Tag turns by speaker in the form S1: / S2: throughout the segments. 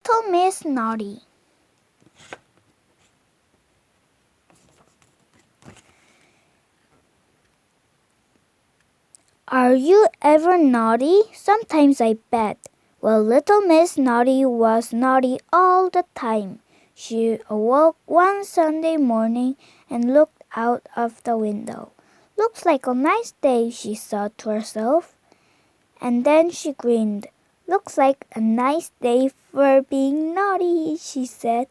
S1: Little Miss Naughty. Are you ever naughty? Sometimes, I bet. Well, Little Miss Naughty was naughty all the time. She awoke one Sunday morning and looked out of the window. Looks like a nice day, she thought to herself. And then she grinned. Looks like a nice day for being naughty, she said,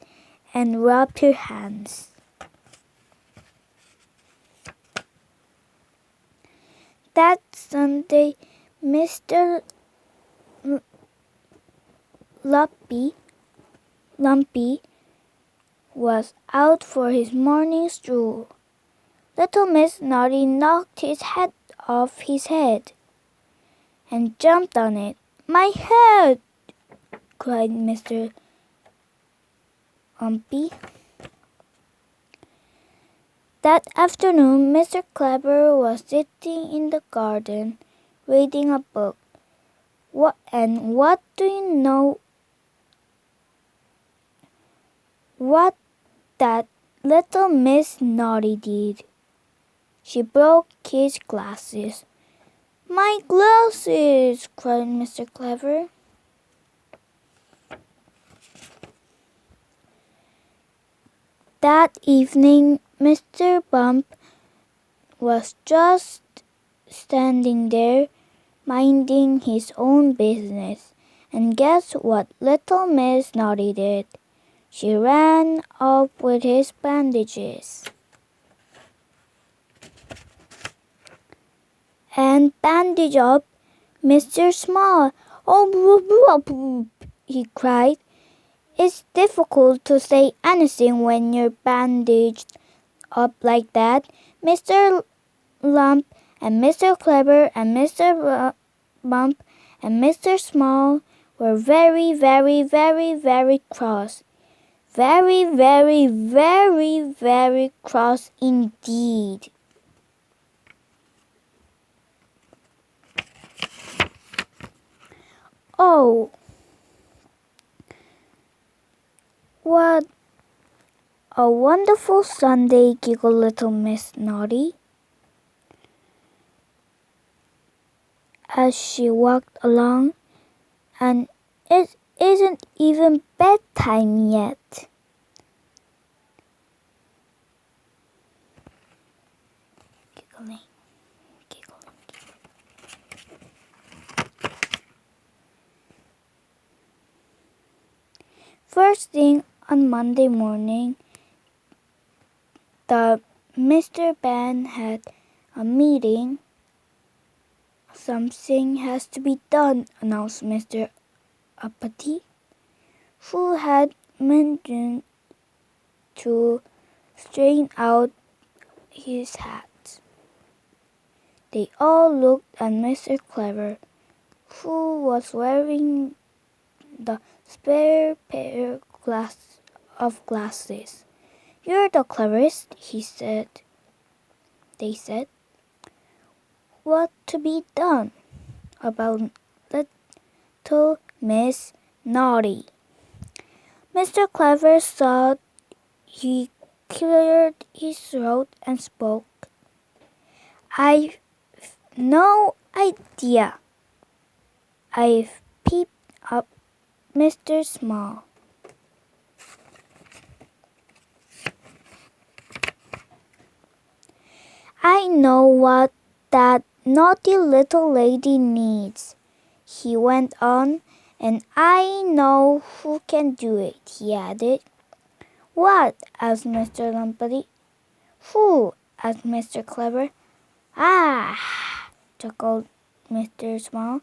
S1: and rubbed her hands. That Sunday, Mr. Lumpy was out for his morning stroll. Little Miss Naughty knocked his hat off his head and jumped on it. My head! Cried Mr. Lumpy. That afternoon, Mr. Clever was sitting in the garden, reading a book. What do you know what that Little Miss Naughty did? She broke his glasses. My glasses! Cried Mr. Clever. That evening, Mr. Bump was just standing there, minding his own business. And guess what Little Miss Naughty did? She ran up with his bandages. And bandage up Mr. Small. Oh, he cried. It's difficult to say anything when you're bandaged up like that. Mr. Lump and Mr. Clever and Mr. Bump and Mr. Small were very, very, very, very cross. Very, very, very, very cross indeed. Oh, what a wonderful Sunday, giggled Little Miss Naughty as she walked along, and it isn't even bedtime yet. Giggling. First thing on Monday morning, the Mr. Band had a meeting. Something has to be done, announced Mr. Uppity, who had mentioned to straighten out his hat. They all looked at Mr. Clever, who was wearing the spare pair of glasses. You're the cleverest, he said. They said. What to be done about Little Miss Naughty? Mr. Clever thought. He cleared his throat and spoke. I've no idea. I've peeped up Mr. Small. I know what that naughty little lady needs, he went on, and I know who can do it, he added. What? Asked Mr. Lumpy. Who? Asked Mr. Clever. Ah! Chuckled Mr. Small,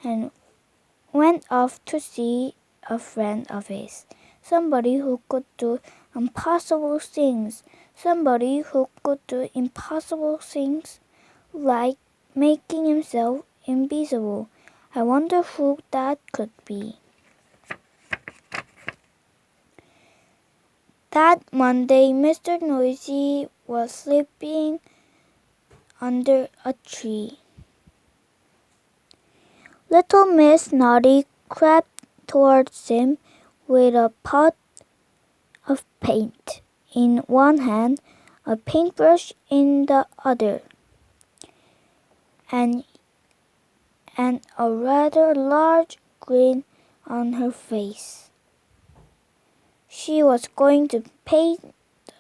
S1: and went off to see a friend of his. Somebody who could do impossible things. Somebody who could do impossible things like making himself invisible. I wonder who that could be. That Monday, Mr. Noisy was sleeping under a tree. Little Miss Naughty crept towards him with a pot of paint in one hand, a paintbrush in the other, and a rather large grin on her face. She was going to paint the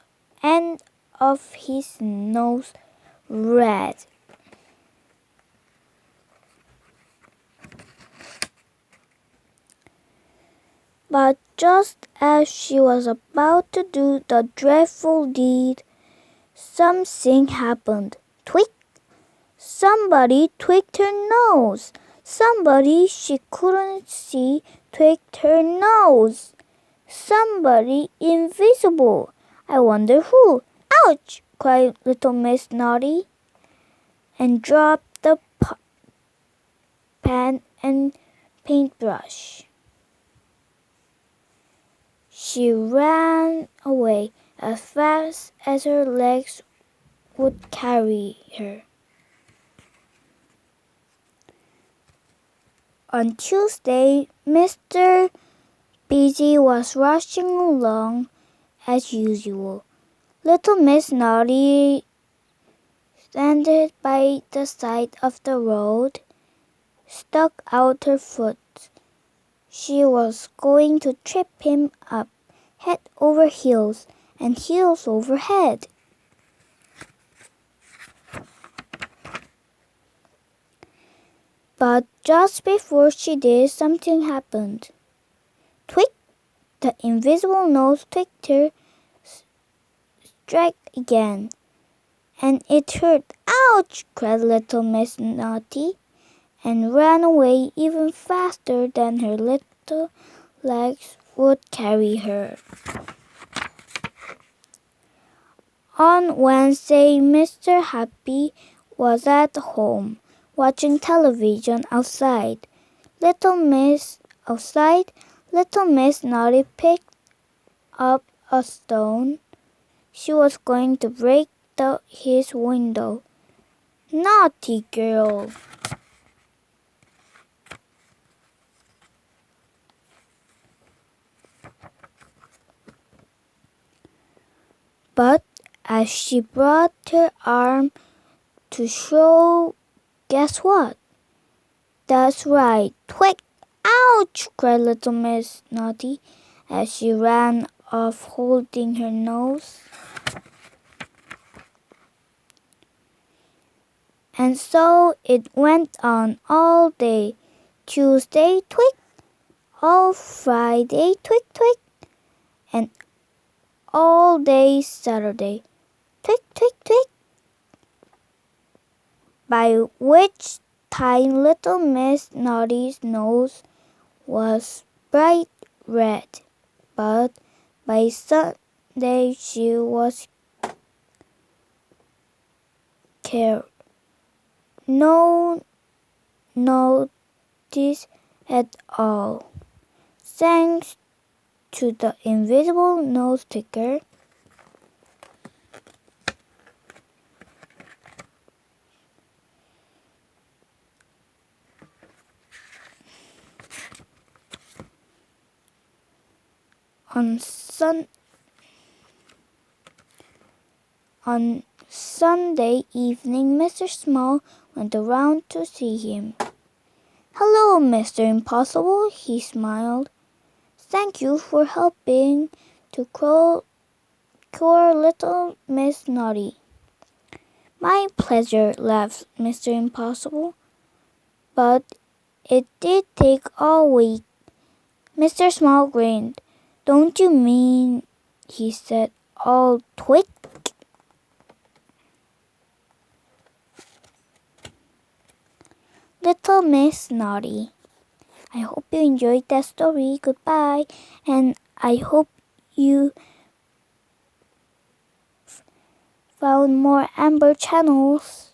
S1: end of his nose red. But just as she was about to do the dreadful deed, something happened. Tweak! Somebody tweaked her nose. Somebody she couldn't see tweaked her nose. Somebody invisible. I wonder who. Ouch! Cried little Miss Naughty, and dropped the pan and paintbrush. She ran away as fast as her legs would carry her. On Tuesday, Mr. Busy was rushing along as usual. Little Miss Naughty standing by the side of the road, stuck out her foot. She was going to trip him up, head over heels, and heels over head. But just before she did, something happened. Tweak! The invisible nose tweaked her strike again, and it hurt. Ouch! Cried little Miss Naughty, and ran away even faster than her little legs would carry her. On Wednesday, Mr. Happy was at home, watching television outside. Little Miss Naughty picked up a stone. She was going to break his window. Naughty girl! But as she brought her arm to show, guess what? That's right, twig! Ouch! Cried little Miss Naughty as she ran off holding her nose. And so it went on all day. Tuesday, twig! All Friday, twig, twig! And all day Saturday, twig, twig, twig! By which time little Miss Naughty's nose was bright red, but by Sunday she was cured. No notice at all, thanks to the invisible nose sticker. On Sunday evening, Mr. Small went around to see him. "Hello, Mr. Impossible," he smiled. "Thank you for helping to cure little Miss Naughty." "My pleasure," laughed Mr. Impossible. "But it did take all week." Mr. Small grinned. "Don't you mean," he said, "all twig?" Little Miss Naughty. I hope you enjoyed that story. Goodbye. And I hope you found more Amber channels.